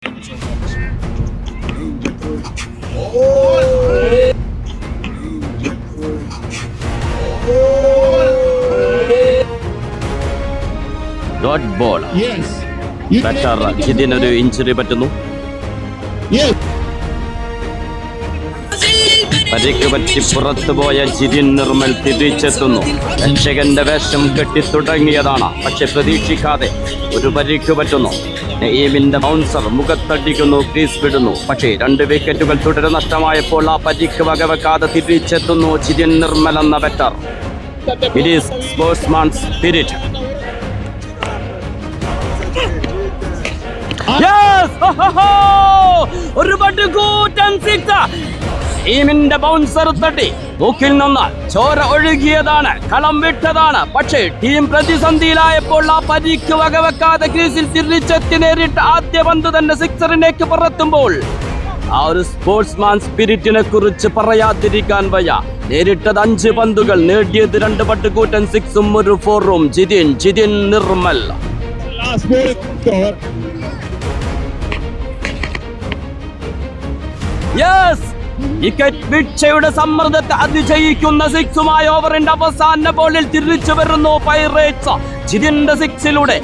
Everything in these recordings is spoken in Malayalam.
Dot ball. ബാറ്റർ ജിതിനൊരു ഇഞ്ചുറി പറ്റുന്നു. പരിക്ക് പറ്റി പുറത്തുപോയ ജിതിൻ നിർമ്മൽ തിരിച്ചെത്തുന്നു. രക്ഷകന്റെ വേഷം കെട്ടിത്തുടങ്ങിയതാണ്. പക്ഷെ പ്രതീക്ഷിക്കാതെ ഒരു പരിക്ക് പറ്റുന്നു. നെയ്മിന്റെ ബൗൺസർ മുഖത്തടിക്കുന്നു, ക്രീസ് വിടുന്നു. പക്ഷേ 2 വിക്കറ്റുകൾ തുടരെ നഷ്ടമായപ്പോൾ ആ പരിക്ക് വകവെക്കാതെ തിരിച്ചെത്തുന്നു ജിതിൻ നിർമ്മൽ എന്ന batter. It is sportsman spirit. ഒരു പടുകൂറ്റൻ സിക്സ്. ടീമിന്റെ ബൗൺസർ തട്ടി മൂക്കിൽ നിന്ന് ചോര ഒഴുകിയതാണ്, കളം വിട്ടതാണ്. പക്ഷേ ടീം പ്രതിസന്ധിയിലായപ്പോൾ ആ പരിക്ക് വകവെക്കാതെ ക്രീസിൽ തിരിച്ചെത്തി നേരിട്ട ആദ്യ പന്ത് തന്നെ സിക്സറിലേക്ക് പറത്തുമ്പോൾ ആ ഒരു സ്പോർട്സ്മാൻ സ്പിരിറ്റിനെ കുറിച്ച് പറയാതിരിക്കാൻ വയ്യ. നേരിട്ടത് 5 പന്തുകൾ, നേടിയത് 2 പടുകൂറ്റൻ സിക്സും 1 4ഉം. ജിതിൻ നിർമ്മൽ. വിക്കറ്റ് വീഴ്ചയുടെ സമ്മർദ്ദത്തെ അതിജയിക്കുന്ന സിക്സുമായി ഓവറിന്റെ അവസാന ബോളിൽ തിരിച്ചു വരുന്നു പൈറേറ്റ്സ്. ജിതിന്റെ സിക്സിലൂടെ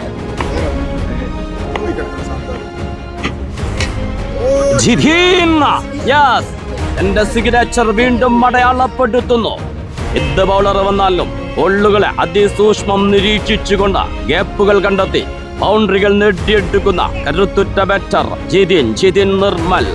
എന്റെ സിഗ്നേച്ചർ വീണ്ടും അടയാളപ്പെടുത്തുന്നു. എന്ത് ബൗളർ വന്നാലും ബോളുകളെ അതിസൂക്ഷ്മം നിരീക്ഷിച്ചുകൊണ്ട് ഗ്യാപ്പുകൾ കണ്ടെത്തി ബൗണ്ടറികൾ നേടിയെടുക്കുന്ന കരുത്തുറ്റ ബാറ്റർ ജിതിൻ നിർമ്മൽ.